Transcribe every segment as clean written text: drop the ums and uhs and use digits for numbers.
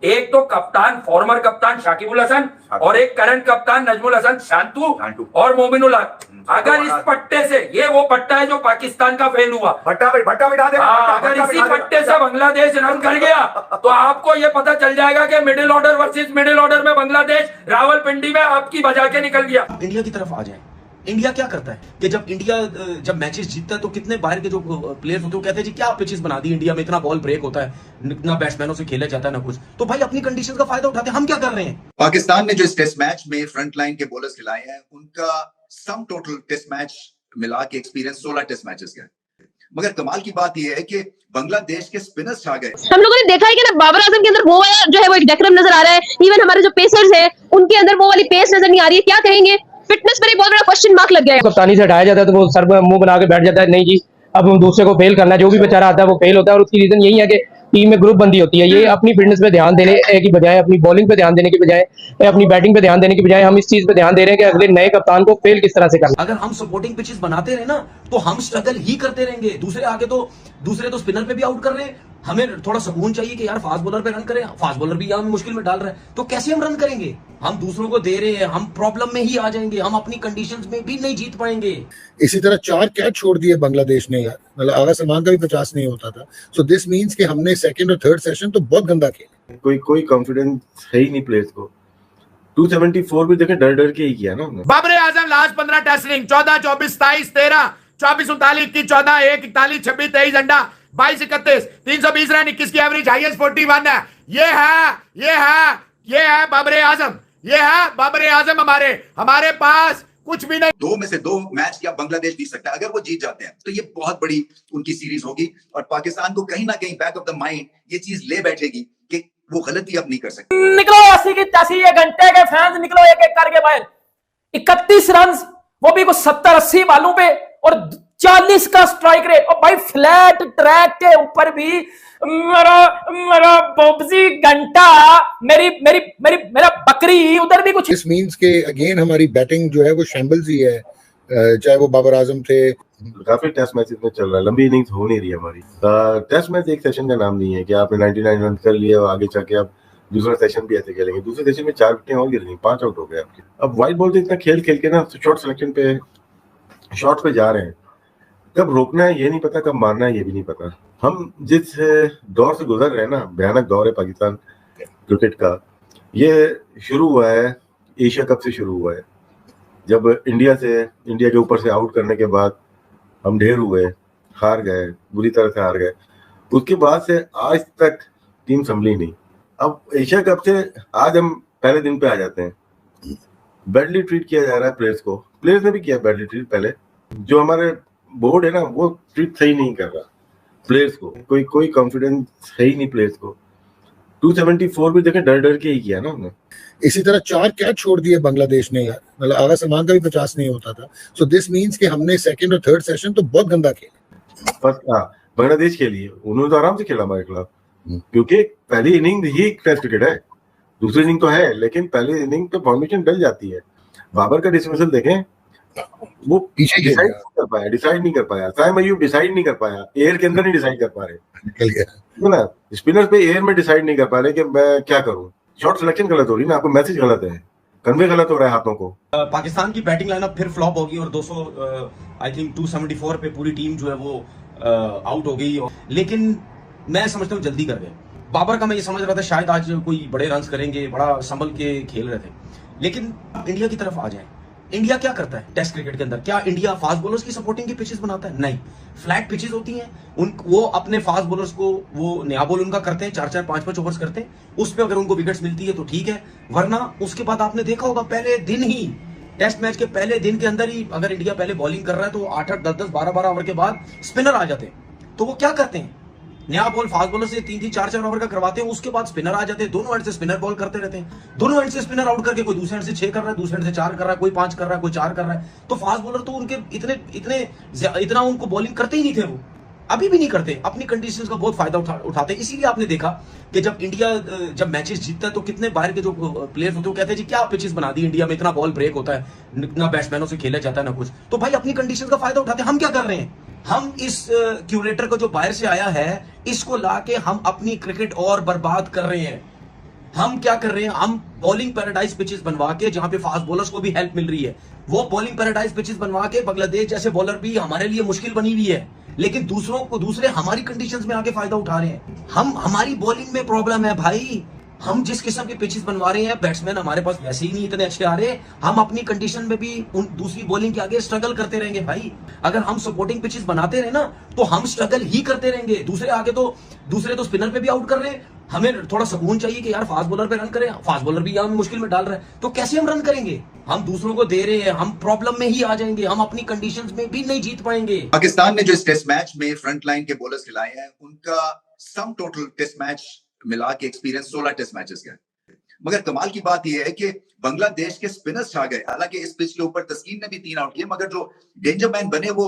एक तो कप्तान, फॉर्मर कप्तान शाकिबुल हसन और एक करंट कप्तान नजमुल हसन शांतु और मोमिनुल हक। अगर इस पट्टे से, ये वो पट्टा है जो पाकिस्तान का फेल हुआ, भट्टा बिठा दे। अगर इसी पट्टे से बांग्लादेश रन कर गया तो आपको ये पता चल जाएगा कि middle order versus middle order में बांग्लादेश रावलपिंडी में आपकी बजा के निकल गया। इंडिया की तरफ आ जाए, इंडिया क्या करता है कि जब इंडिया जब मैचेस जीतता है तो कितने बाहर के जो प्लेयर्स होते हैं वो कहते हैं जी क्या पिचेस बना दी इंडिया में, इतना बॉल ब्रेक होता है, इतना बैट्समैनों से खेला जाता है ना कुछ। तो भाई अपनी कंडीशन का फायदा उठाते हैं, हम क्या कर रहे हैं। पाकिस्तान ने जो इस टेस्ट मैच में फ्रंट लाइन के बॉलर्स खिलाए हैं उनका सम टोटल टेस्ट मैच मिला के एक्सपीरियंस 16 टेस्ट मैचेस का है। मगर कमाल की बात यह है कि बांग्लादेश के स्पिनर्स छा गए। हम लोगों ने देखा है कि ना बाबर आजम के अंदर वो जो है वो एक डेकरम नजर आ रहा है, इवन हमारे जो पेसर्स है उनके अंदर वो वाली पेस नजर नहीं आ रही है। क्या कहेंगे, फिटनेस पर एक बहुत बड़ा क्वेश्चन मार्क लग गया है। कप्तानी से हटाया जाता है तो वो सर मुंह बना के बैठ जाता है, नहीं जी अब हम दूसरे को फेल करना है, जो भी बेचारा आता है वो फेल होता है। और उसकी रीजन यही है कि टीम में ग्रुप बंदी होती है। ये अपनी फिटनेस पे ध्यान देने की बजाय, अपनी बॉलिंग पे ध्यान देने की बजाय, अपनी बैटिंग पे ध्यान देने की बजाय हम इस चीज पे ध्यान दे रहे हैं कि अगले नए कप्तान को फेल किस तरह से करना। अगर हम सपोर्टिंग पिचेस बनाते रहे ना तो हम स्ट्रगल ही करते रहेंगे। दूसरे तो स्पिनर पे भी आउट कर रहे हैं, हमें थोड़ा सुकून चाहिए कि यार फास्ट बॉलर पे रन करें, फास्ट बॉलर भी यहाँ मुश्किल में डाल रहा है, तो कैसे हम रन करेंगे। हम दूसरों को दे रहे हैं, हम प्रॉब्लम में ही आ जाएंगे, हम अपनी कंडीशंस में भी नहीं जीत पाएंगे। इसी तरह 4 कैच छोड़ दिए बांग्लादेश ने यार, मतलब आगा सलमान का भी 50 नहीं होता था। सो दिस मींस कि हमने सेकंड और थर्ड सेशन तो बहुत गंदा खेला। कोई कॉन्फिडेंस है ही नहीं प्लेयर्स को। 274 भी देखे डर के ही किया ना उन्होंने। Babar Azam last 15 test inning 14, 24, 27, 13, 24, 39, 21, 14, 1, 41, 26, 23 अंडा 22, 31, 320 रन, 21 की एवरेज, हाईएस्ट 41 है। ये है बाबर आजम, ये है बाबर आजम। हमारे पास कुछ भी नहीं। 2 में से 2 मैच क्या बांग्लादेश जीत सकता है। अगर वो जीत जाते हैं तो ये बहुत बड़ी उनकी सीरीज होगी और पाकिस्तान को कहीं ना कहीं बैक ऑफ द माइंड ये चीज ले बैठेगी कि वो गलती अब नहीं कर सकते। निकलो 80 की 80 घंटे के फैंस निकलो एक एक करके बाहर। 31 रन, वो भी कुछ 70-80 बालों पे और 40 का स्ट्राइक रेट। और भाई फ्लैट ट्रैक के ऊपर भी मेरा बोबजी घंटा, मेरा बकरी उधर भी कुछ। दिस मींस के अगेन हमारी बैटिंग जो है वो शैम्बल्स ही है, चाहे वो बाबर आजम थे। काफी टेस्ट मैचेस में चल रहा है, लंबी इनिंग्स हो नहीं रही हमारी। टेस्ट मैच एक सेशन का नाम नहीं है कि आपने 99 रन कर लिए और आगे जाके आप दूसरा सेशन भी ऐसे खेलेंगे। दूसरे सेशन में 4 विकेटें और गिर गई, 5 आउट हो गए आपके। अब वाइट बॉल से इतना खेल के ना शॉर्ट सिलेक्शन पे, शॉर्ट पे जा रहे हैं। कब रोकना है ये नहीं पता, कब मारना है ये भी नहीं पता। हम जिस दौर से गुजर रहे हैं ना, भयानक दौर है पाकिस्तान क्रिकेट का। ये शुरू हुआ है एशिया कप से शुरू हुआ है, जब इंडिया के ऊपर से आउट करने के बाद हम ढेर हुए, हार गए, बुरी तरह से हार गए। उसके बाद से आज तक टीम संभली नहीं। अब एशिया कप से आज हम पहले दिन पे आ जाते हैं। बैडली ट्रीट किया जा रहा है प्लेयर्स को, प्लेयर्स ने भी किया बैडली ट्रीट। पहले जो हमारे बोर्ड है ना वो ट्रीट सही नहीं कर रहा प्लेयर्स को। कोई कॉन्फिडेंस है ही नहीं प्लेयर्स को। 274 भी देखे डर के ही किया ना उन्होंने। इसी तरह 4 कैच छोड़ दिए बांग्लादेश ने यार, मतलब आगा सलमान का भी 50 नहीं होता था। सो दिस मींस कि हमने सेकंड और थर्ड सेशन तो बहुत गंदा खेला। बांग्लादेश के लिए उन्होंने तो आराम से खेला हमारे खिलाफ, क्योंकि पहली इनिंग ही टेस्ट क्रिकेट है। दूसरी इनिंग तो है लेकिन पहली इनिंग पे फॉर्मेशन डल जाती है। बाबर का डिसमिसल देखें, वो पीछे डिसाइड नहीं कर पाया। साइम अय्यूब डिसाइड नहीं कर पाया, एयर के अंदर नहीं डिसाइड कर पा रहे, निकल गया ना। स्पिनर्स पे एयर में डिसाइड नहीं कर पा रहे कि मैं क्या करूं। शॉट सिलेक्शन गलत हो रही है ना, आपको मैसेज गलत है, कन्वे गलत हो रहा है हाथों को। पाकिस्तान की बैटिंग लाइनअप फिर फ्लॉप होगी और 200 आई थिंक 274 पे पूरी टीम जो है वो आउट हो गई। लेकिन मैं समझता हूँ जल्दी कर गए। बाबर का मैं ये समझ रहा था शायद आज कोई बड़े रन करेंगे, बड़ा संभल के खेल रहे थे। लेकिन इंडिया की तरफ आ जाए, इंडिया क्या करता है टेस्ट क्रिकेट के अंदर। क्या इंडिया फास्ट बॉलर्स की सपोर्टिंग की पिचेस बनाता है? नहीं, फ्लैट पिचेस होती हैं। वो अपने फास्ट बॉलर्स को वो नया बॉल उनका करते हैं, 4-4, 5-5 ओवर्स करते हैं। उस पर अगर उनको विकेट्स मिलती है तो ठीक है, वरना उसके बाद आपने देखा होगा पहले दिन ही, टेस्ट मैच के पहले दिन के अंदर ही अगर इंडिया पहले बॉलिंग कर रहा है तो 8-8, 10-10, 12-12 ओवर के बाद स्पिनर आ जाते हैं। तो वो क्या करते हैं, नया बॉल फास्ट बॉलर से 3-3, 4-4 ओवर का करवाते हैं। उसके बाद स्पिनर आ जाते हैं, दोनों एंड से स्पिनर बॉल करते रहते हैं। दोनों एंड से स्पिनर आउट करके कोई दूसरे एंड से 6 कर रहा है, दूसरे एंड से 4 कर रहा है, कोई 5 कर रहा है, कोई 4 कर रहा है। तो फास्ट बॉलर तो उनके इतना उनको बॉलिंग करते ही नहीं थे, वो अभी भी नहीं करते, अपनी कंडीशंस का बहुत फायदा उठाते हैं। इसीलिए आपने देखा कि जब इंडिया जब मैचेस जीतता है तो कितने बाहर के जो प्लेयर्स होते हैं वो कहते हैं जी क्या पिचेस बना दी इंडिया में, इतना बॉल ब्रेक होता है, इतना बैट्समैनों से खेला जाता है ना कुछ। तो भाई अपनी कंडीशन का फायदा उठाते हैं। हम क्या कर रहे हैं, हम इस क्यूरेटर को जो बाहर से आया है इसको लाके हम अपनी क्रिकेट और बर्बाद कर रहे हैं। हम क्या कर रहे हैं, हम बॉलिंग पैराडाइज पिचेस बनवा के, जहां पे फास्ट बॉलर्स को भी हेल्प मिल रही है, वो बॉलिंग पैराडाइज पिचेस बनवा के बांग्लादेश जैसे बॉलर भी हमारे लिए मुश्किल बनी हुई है, लेकिन दूसरे हमारी कंडीशंस में आके फायदा उठा रहे हैं। हमारी बॉलिंग में प्रॉब्लम है भाई। हम जिस किस्म के पिचेस बनवा रहे हैं, बैट्समैन हमारे पास वैसे ही नहीं इतने अच्छे आ रहे, हम अपनी कंडीशन में भी उन दूसरी बॉलिंग के आगे स्ट्रगल करते रहेंगे भाई। अगर हम सपोर्टिंग पिचेस बनाते रहे ना, तो हम स्ट्रगल ही करते रहेंगे। दूसरे तो स्पिनर पे भी आउट कर रहे हैं, हमें थोड़ा सुकून चाहिए कि यार फास्ट बॉलर पे रन करें, फास्ट बॉलर भी यहाँ मुश्किल में डाल रहा है, तो कैसे हम रन करेंगे? हम दूसरों को दे रहे हैं, हम प्रॉब्लम में ही आ जाएंगे, हम अपनी कंडीशंस में भी नहीं जीत पाएंगे। पाकिस्तान ने जो इस टेस्ट मैच में फ्रंट लाइन के बॉलर्स खिलाए हैं, उनका सम टोटल टेस्ट मैच मिला के एक्सपीरियंस 16 टेस्ट मैचेस का है। मगर कमाल की बात यह है कि बांग्लादेश के स्पिनर्स छा गए। हालांकि इस पिच के ऊपर तस्कीन ने भी 3 आउट किए, मगर जो डेंजर मैन बने वो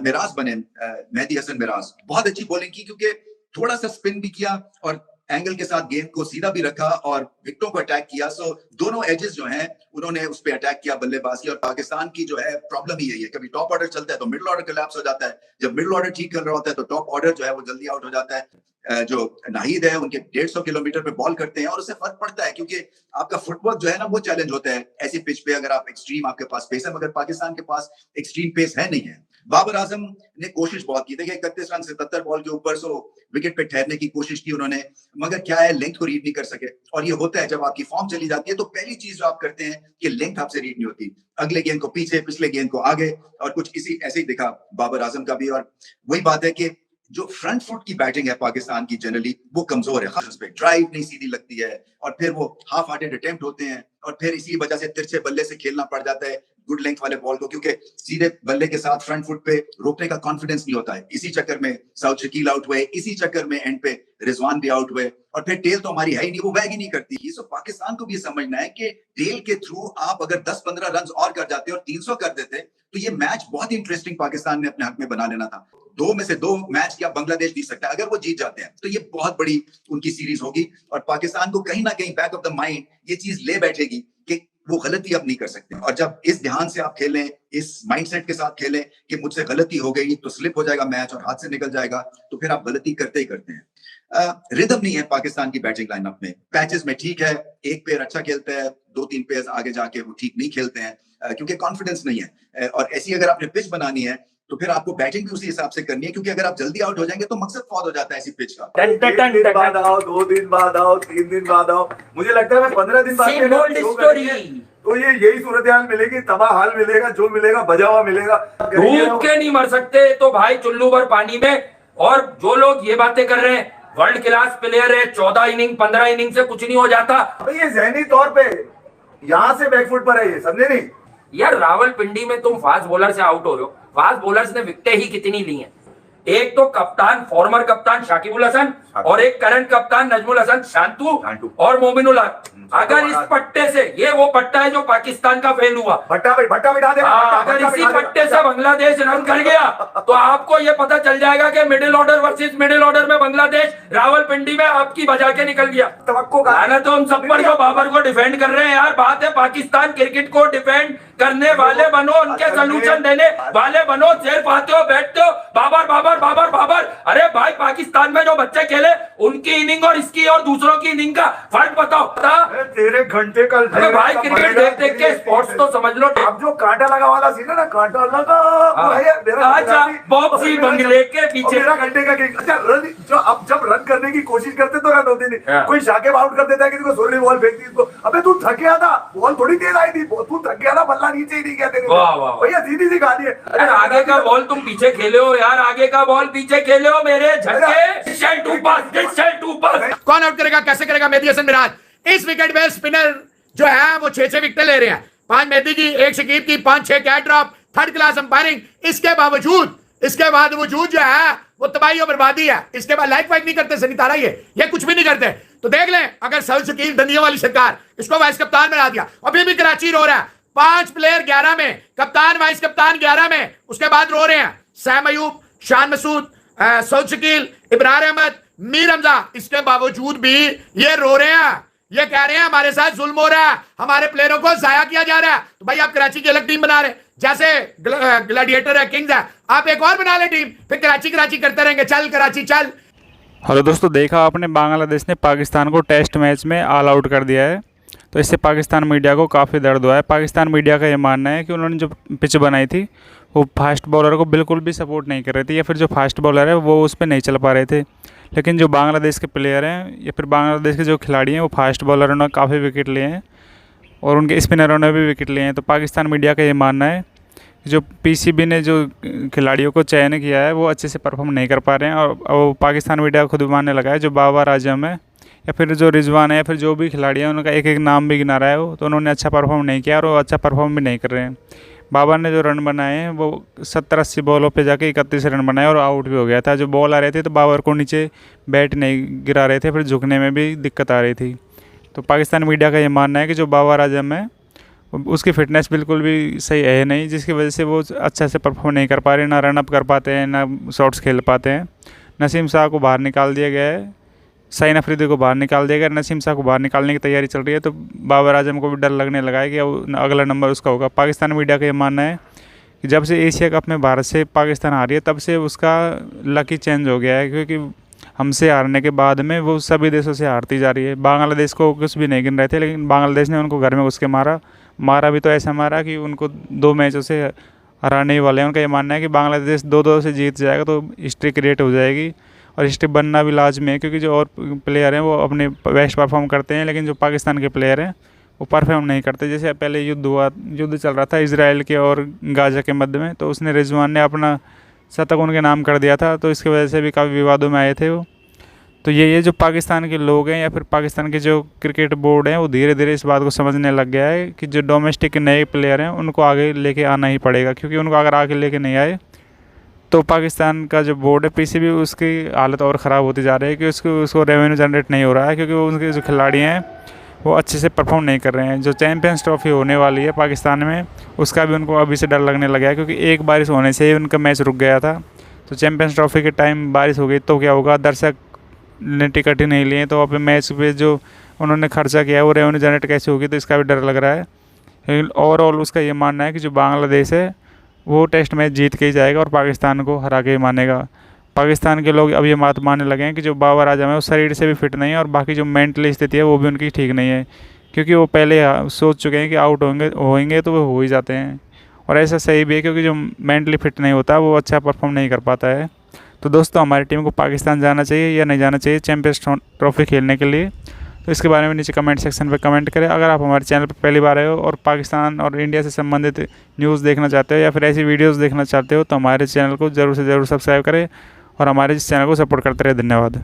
मिराज बने, मेहदी हसन मिराज। बहुत अच्छी बॉलिंग की, क्योंकि थोड़ा सा स्पिन भी किया और एंगल के साथ गेंद को सीधा भी रखा और विकेटों को अटैक किया। सो दोनों एजेस जो हैं उन्होंने उस पर अटैक किया बल्लेबाजी। और पाकिस्तान की जो है प्रॉब्लम ही यही है, कभी टॉप ऑर्डर चलता है तो मिडिल ऑर्डर कोलैप्स हो जाता है, जब मिडिल ऑर्डर ठीक कर रहा होता है तो टॉप ऑर्डर जो है वो जल्दी आउट हो जाता है। जो नाहिद है उनके 150 किलोमीटर पे बॉल करते हैं और उससे फर्क पड़ता है, क्योंकि आपका फुटवर्क जो है ना वो चैलेंज होता है ऐसी पिच पे। अगर आप एक्सट्रीम, आपके पास पेस है, मगर पाकिस्तान के पास एक्सट्रीम पेस है नहीं है। बाबर आजम ने कोशिश बहुत की, देखिए 31 रन 77 बॉल के ऊपर, सो विकेट पे ठहरने की कोशिश की उन्होंने, मगर क्या है, लेंथ को रीड नहीं कर सके। और ये होता है जब आपकी फॉर्म चली जाती है, तो पहली चीज जो आप करते हैं कि लेंथ आपसे रीड नहीं होती, अगले गेंद को पीछे, पिछले गेंद को आगे, और कुछ इसी ऐसे ही दिखा बाबर आजम का भी। और वही बात है कि जो फ्रंट फुट की बैटिंग है पाकिस्तान की जनरली वो कमजोर है, खास पे ड्राइव नहीं सीधी लगती है, और फिर वो हाफ हार्टेड अटेम्प्ट होते हैं, और फिर इसी वजह से तिरछे बल्ले से खेलना पड़ जाता है गुड लेंथ वाले बॉल को, क्योंकि सीधे बल्ले के साथ फ्रंट फुट पे रोकने का कॉन्फिडेंस नहीं होता है। इसी चक्कर में साउथ शकील आउट हुए, इसी चक्कर में एंड पे रिजवान भी आउट हुए, और फिर टेल तो हमारी है ही नहीं, वो वैग ही नहीं करती। सो पाकिस्तान को भी समझना है कि टेल के थ्रू आप अगर 10-15 रन और कर जाते और 300 कर देते, तो ये मैच बहुत ही इंटरेस्टिंग पाकिस्तान ने अपने हक में बना लेना था। 2 में से 2 मैच क्या बांग्लादेश जीत सकता है। अगर वो जीत जाते हैं तो ये बहुत बड़ी उनकी सीरीज होगी, और पाकिस्तान को कहीं ना कहीं बैक ऑफ द माइंड ये चीज ले बैठेगी कि वो गलती अब नहीं कर सकते। और जब इस ध्यान से आप खेलें, इस माइंडसेट के साथ खेलें कि मुझसे गलती हो गई तो स्लिप हो जाएगा मैच और हाथ से निकल जाएगा, तो फिर आप गलती करते ही करते हैं। रिदम नहीं है पाकिस्तान की बैटिंग लाइनअप में। पैचेस में ठीक है, एक पेयर अच्छा खेलता है, 2-3 पेयर आगे जाके वो ठीक नहीं खेलते हैं, क्योंकि कॉन्फिडेंस नहीं है। और ऐसी अगर आपने पिच बनानी है तो फिर आपको बैटिंग भी उसी हिसाब से करनी है, क्योंकि अगर आप जल्दी आउट हो जाएंगे तो मकसद फौत हो जाता है ऐसी पिच का। 1 दिन बाद आओ, 2 दिन बाद आओ, 3 दिन बाद आओ, मुझे लगता है मैं 15 दिन बाद तो ये यही सूरत हाल मिलेगी, तबाह हाल मिलेगा, जो मिलेगा बजा हुआ मिलेगा। डूब के नहीं मर सकते तो भाई चुल्लू भर पानी में। और जो लोग ये बातें कर रहे हैं, वर्ल्ड क्लास प्लेयर है, 14 इनिंग 15 इनिंग से कुछ नहीं हो जाता। ये जहनी तौर पे यहाँ से बैकफुट पर है, ये समझे नहीं यार। रावलपिंडी में तुम फास्ट बॉलर से आउट हो रहे हो, फास्ट बॉलर्स ने विकेटें ही कितनी ली हैं। एक तो कप्तान, फॉर्मर कप्तान शाकिबुल हसन, और एक करंट कप्तान नजमुल हसन शांतु और मोमिनुल हक। अगर इस पट्टे से, ये वो पट्टा है जो पाकिस्तान का फेल हुआ, भट्टा बिठा दे। अगर इसी पट्टे से बांग्लादेश रन कर गया तो आपको ये पता चल जाएगा कि middle order versus middle order में बांग्लादेश रावलपिंडी में आपकी बजा के निकल गया। तो हम सब पर जो बाबर को डिफेंड कर रहे हैं यार, बात है पाकिस्तान क्रिकेट को डिफेंड करने वाले बनो, उनके सोल्यूशन देने वाले बनो। सिर्फ आते हो, बैठते हो, बाबर बाबर बाबर बाबर। अरे भाई, पाकिस्तान में जो बच्चे खेले उनकी इनिंग और इसकी और दूसरों की इनिंग का फर्क बताओ। तेरे घंटे कल भाई क्रिकेट देख देख के स्पोर्ट्स तो समझ लो। अब जो कांटा लगा वाला सीन है ना, कांटा लगा बॉक्सी बंगले के पीछे मेरा घंटे का अच्छा रन, जो अब जब रन करने की कोशिश करते तो रन होते नहीं। कोई शाकिब आउट कर देता है, किसी को सोलह बॉल फेंक दी इसको, अबे तू थक गया था, बॉल थोड़ी तेज आई थी, तू थक गया था, बल्ला नीचे ही नहीं गया तेरे भैया, सीधी सी कहानी है। अरे आगे का बॉल तुम पीछे खेले हो यार, आगे का बॉल पीछे खेले हो मेरे झटके। कौन आउट करेगा, कैसे करेगा? मेहदी हसन मिराज। इस विकेट पे स्पिनर जो है वो 6-6 विकेट ले रहे हैं, 5 मेहदी की, 1 शकीब की, 5-6 catch drop, third class umpiring. इसके बावजूद जो है वो तबाही और बर्बादी है। इसके बाद लाइफ वाइफ नहीं करते सनी तारा, ये कुछ भी नहीं करते। तो देख लें, अगर सऊद शकील दंदियों वाली सरकार इसको वाइस कप्तान बना दिया, अभी भी कराची रो रहा है, 5 प्लेयर 11 में, कप्तान वाइस कप्तान 11 में, उसके बाद रो रहे हैं सैम अयूब, शान मसूद, सऊद शकील, इब्रार अहमद, मीर हमजा। इसके बावजूद भी ये रो रहे हैं, ये कह रहे हैं हमारे साथ जुल्म हो रहा है, हमारे प्लेयरों को जाया किया जा रहा है। तो भाई आप कराची की अलग टीम बना रहे हैं, जैसे ग्लैडिएटर है, किंग्स है, आप एक और बना ले टीम, फिर कराची करते रहेंगे। चल कराची चल। हेलो दोस्तों, देखा आपने बांग्लादेश ने पाकिस्तान को टेस्ट मैच में ऑल आउट कर दिया है। तो इससे पाकिस्तान मीडिया को काफ़ी दर्द हुआ है। पाकिस्तान मीडिया का ये मानना है कि उन्होंने जो पिच बनाई थी वो फास्ट बॉलर को बिल्कुल भी सपोर्ट नहीं कर रही थी, या फिर जो फास्ट बॉलर है वो उस पर नहीं चल पा रहे थे। लेकिन जो बांग्लादेश के प्लेयर हैं या फिर बांग्लादेश के जो खिलाड़ी हैं वो फास्ट बॉलरों ने काफ़ी विकेट लिए हैं और उनके स्पिनरों ने भी विकेट लिए हैं। तो पाकिस्तान मीडिया का ये मानना है जो पीसीबी ने जो खिलाड़ियों को चयन किया है वो अच्छे से परफॉर्म नहीं कर पा रहे हैं। और पाकिस्तान मीडिया खुद मानने लगा है जो बाबर आजम है या फिर जो रिजवान है या फिर जो भी खिलाड़ी हैं उनका एक एक नाम भी गिना रहा है वो, तो उन्होंने अच्छा परफॉर्म नहीं किया और वो अच्छा परफॉर्म भी नहीं कर रहे हैं। बाबर ने जो रन बनाए हैं वो 70-80 बॉलों पे जाके 31 रन बनाए और आउट भी हो गया था। जो बॉल आ रहे थे तो बाबर को नीचे बैट नहीं गिरा रहे थे, फिर झुकने में भी दिक्कत आ रही थी। तो पाकिस्तान मीडिया का ये मानना है कि जो बाबर आजम है उसकी फ़िटनेस बिल्कुल भी सही है नहीं, जिसकी वजह से वो अच्छा से परफॉर्म नहीं कर पा रहे, ना रन अप कर पाते हैं ना शॉट्स खेल पाते हैं। नसीम शाह को बाहर निकाल दिया गया है, शाहीन अफरीदी को बाहर निकाल दिया गया, नसीम शाह को बाहर निकालने की तैयारी चल रही है। तो बाबर आजम को भी डर लगने लगा है कि अगला नंबर उसका होगा। पाकिस्तान मीडिया का ये मानना है कि जब से एशिया कप में भारत से पाकिस्तान हारी है तब से उसका लक ही चेंज हो गया है, क्योंकि हमसे हारने के बाद में वो सभी देशों से हारती जा रही है। बांग्लादेश को कुछ भी नहीं गिन रहे थे, लेकिन बांग्लादेश ने उनको घर में घुस के मारा भी तो ऐसा मारा कि उनको 2 मैचों से हराने ही वाले हैं। उनका ये मानना है कि बांग्लादेश 2-2 से जीत जाएगा तो हिस्ट्री क्रिएट हो जाएगी और हिस्ट्री बनना भी लाजमी है, क्योंकि जो और प्लेयर हैं वो अपने बेस्ट परफॉर्म करते हैं, लेकिन जो पाकिस्तान के प्लेयर हैं वो परफॉर्म नहीं करते। जैसे पहले युद्ध चल रहा था इजराइल के और गाजा के मध्य में, तो उसने रिजवान ने अपना शतक उनके नाम कर दिया था, तो इसकी वजह से भी काफ़ी विवादों में आए थे वो। तो ये जो पाकिस्तान के लोग हैं या फिर पाकिस्तान के जो क्रिकेट बोर्ड हैं वो धीरे धीरे इस बात को समझने लग गया है कि जो डोमेस्टिक नए प्लेयर हैं उनको आगे लेके आना ही पड़ेगा, क्योंकि उनको अगर आगे लेके नहीं आए तो पाकिस्तान का जो बोर्ड है पीसीबी उसकी हालत और ख़राब होती जा रही है कि उसको रेवेन्यू जनरेट नहीं हो रहा है, क्योंकि उनके जो खिलाड़ी हैं वो अच्छे से परफॉर्म नहीं कर रहे हैं। जो चैम्पियंस ट्रॉफी होने वाली है पाकिस्तान में उसका भी उनको अभी से डर लगने लगा है, क्योंकि एक बारिश होने से ही उनका मैच रुक गया था। तो चैम्पियंस ट्रॉफी के टाइम बारिश हो गई तो क्या होगा, दर्शक ने टिकट ही नहीं लिए तो अपने मैच पे जो उन्होंने खर्चा किया है वो रेवेन्यू जनरेट कैसे होगी, तो इसका भी डर लग रहा है। लेकिन ओवरऑल उसका ये मानना है कि जो बांग्लादेश है वो टेस्ट मैच जीत के ही जाएगा और पाकिस्तान को हरा के ही मानेगा। पाकिस्तान के लोग अब ये बात मानने लगे हैं कि जो बाबर आजम है वो शरीर से भी फिट नहीं है और बाकी जो मेंटली स्थिति है वो भी उनकी ठीक नहीं है, क्योंकि वो पहले सोच चुके हैं कि आउट होंगे तो वो हो ही जाते हैं। और ऐसा सही भी है, क्योंकि जो मेंटली फिट नहीं होता वो अच्छा परफॉर्म नहीं कर पाता है। तो दोस्तों, हमारी टीम को पाकिस्तान जाना चाहिए या नहीं जाना चाहिए चैम्पियंस ट्रॉफी खेलने के लिए, तो इसके बारे में नीचे कमेंट सेक्शन पर कमेंट करें। अगर आप हमारे चैनल पर पहली बार आए हो और पाकिस्तान और इंडिया से संबंधित न्यूज़ देखना चाहते हो या फिर ऐसी वीडियोस देखना चाहते हो तो हमारे चैनल को ज़रूर से ज़रूर सब्सक्राइब करें और हमारे इस चैनल को सपोर्ट करते रहे। धन्यवाद।